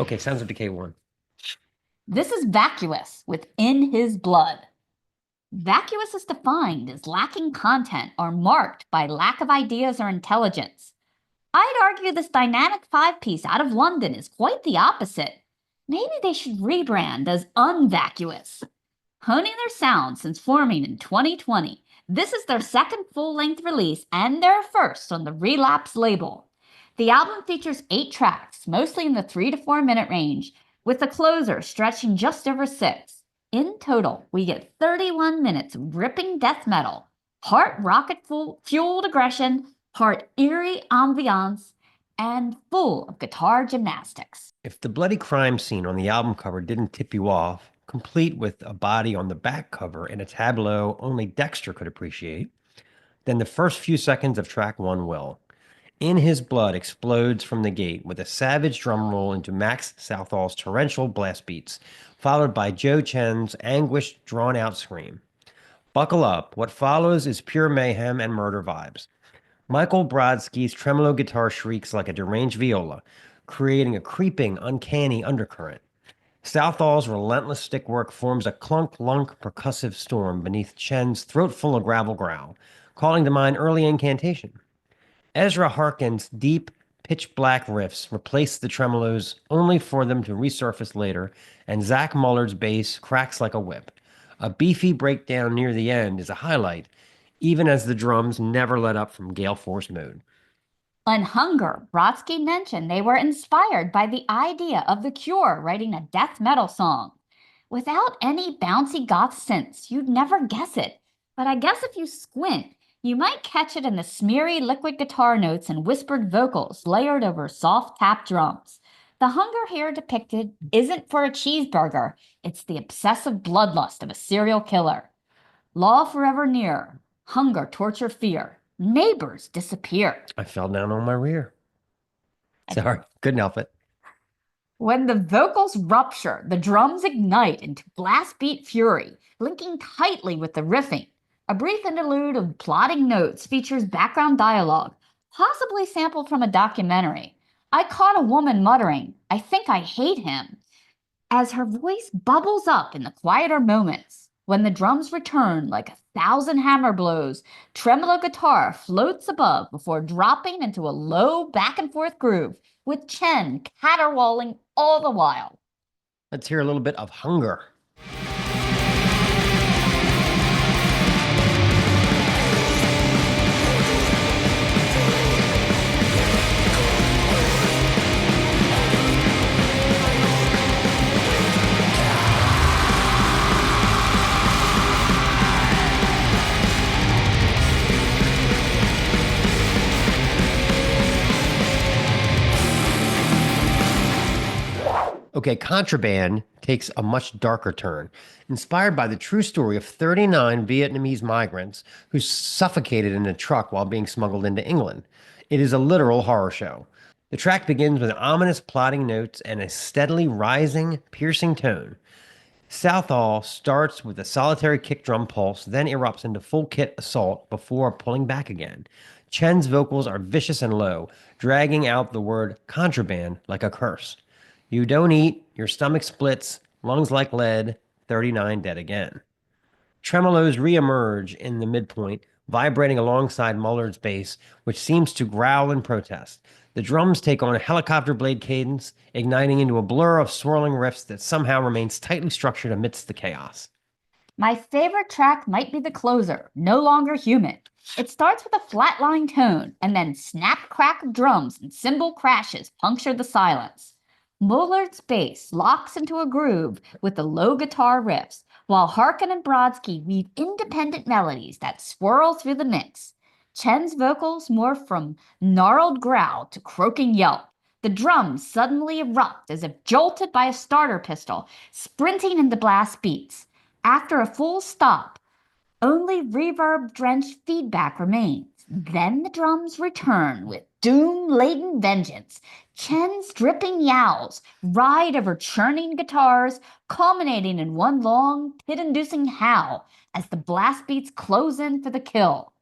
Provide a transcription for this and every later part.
Okay, Sounds of Decay 1. This is Vacuous with In His Blood. Vacuous is defined as lacking content or marked by lack of ideas or intelligence. I'd argue this dynamic five-piece out of London is quite the opposite. Maybe they should rebrand as Unvacuous. Honing their sound since forming in 2020, this is their second full-length release and their first on the Relapse label. The album features 8 tracks, mostly in the 3 to 4 minute range, with the closer stretching just over 6. In total, we get 31 minutes of ripping death metal, part rocket-fueled aggression, part eerie ambiance, and full of guitar gymnastics. If the bloody crime scene on the album cover didn't tip you off, complete with a body on the back cover and a tableau only Dexter could appreciate, then the first few seconds of track 1 will. In His Blood explodes from the gate with a savage drum roll into Max Southall's torrential blast beats, followed by Joe Chen's anguished, drawn-out scream. Buckle up. What follows is pure mayhem and murder vibes. Michael Brodsky's tremolo guitar shrieks like a deranged viola, creating a creeping, uncanny undercurrent. Southall's relentless stickwork forms a clunk-lunk percussive storm beneath Chen's throat-full of gravel growl, calling to mind early Incantation. Ezra Harkin's deep, pitch-black riffs replace the tremolos only for them to resurface later, and Zach Muller's bass cracks like a whip. A beefy breakdown near the end is a highlight, even as the drums never let up from gale force mode. On Hunger, Brodsky mentioned they were inspired by the idea of The Cure writing a death metal song. Without any bouncy goth synths, you'd never guess it. But I guess if you squint, you might catch it in the smeary liquid guitar notes and whispered vocals layered over soft tap drums. The hunger here depicted isn't for a cheeseburger, it's the obsessive bloodlust of a serial killer. Law forever near, hunger, torture, fear. Neighbors disappear. I fell down on my rear. Sorry, couldn't help it. When the vocals rupture, the drums ignite into blast beat fury, linking tightly with the riffing. A brief interlude of plodding notes features background dialogue, possibly sampled from a documentary. I caught a woman muttering, "I think I hate him," as her voice bubbles up in the quieter moments. When the drums return like 1,000 hammer blows, tremolo guitar floats above before dropping into a low back-and-forth groove, with Chen caterwauling all the while. Let's hear a little bit of Hunger. Okay, Contraband takes a much darker turn, inspired by the true story of 39 Vietnamese migrants who suffocated in a truck while being smuggled into England. It is a literal horror show. The track begins with ominous plodding notes and a steadily rising, piercing tone. Southall starts with a solitary kick drum pulse, then erupts into full kit assault before pulling back again. Chen's vocals are vicious and low, dragging out the word contraband like a curse. You don't eat, your stomach splits, lungs like lead, 39 dead again. Tremolos reemerge in the midpoint, vibrating alongside Muller's bass, which seems to growl in protest. The drums take on a helicopter blade cadence, igniting into a blur of swirling riffs that somehow remains tightly structured amidst the chaos. My favorite track might be the closer, No Longer Human. It starts with a flatline tone, and then snap crack of drums and cymbal crashes puncture the silence. Muller's bass locks into a groove with the low guitar riffs, while Harkin and Brodsky weave independent melodies that swirl through the mix. Chen's vocals morph from gnarled growl to croaking yelp. The drums suddenly erupt as if jolted by a starter pistol, sprinting into blast beats. After a full stop, only reverb-drenched feedback remains. Then the drums return with doom-laden vengeance. Chen's dripping yowls ride over churning guitars, culminating in one long, pit-inducing howl as the blast beats close in for the kill.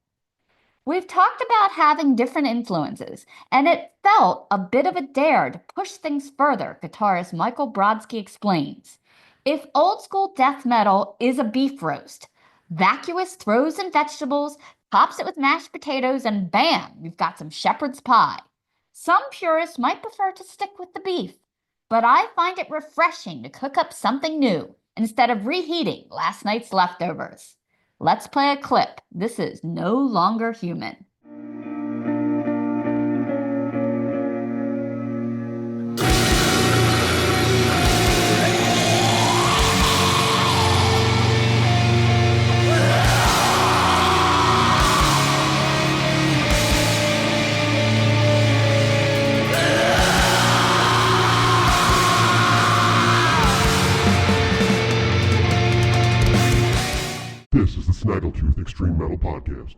We've talked about having different influences, and it felt a bit of a dare to push things further, guitarist Michael Brodsky explains. If old school death metal is a beef roast, Vacuous throws in vegetables, tops it with mashed potatoes, and bam, you've got some shepherd's pie. Some purists might prefer to stick with the beef, but I find it refreshing to cook up something new instead of reheating last night's leftovers. Let's play a clip. This is No Longer Human. This is the Snaggletooth Extreme Metal Podcast.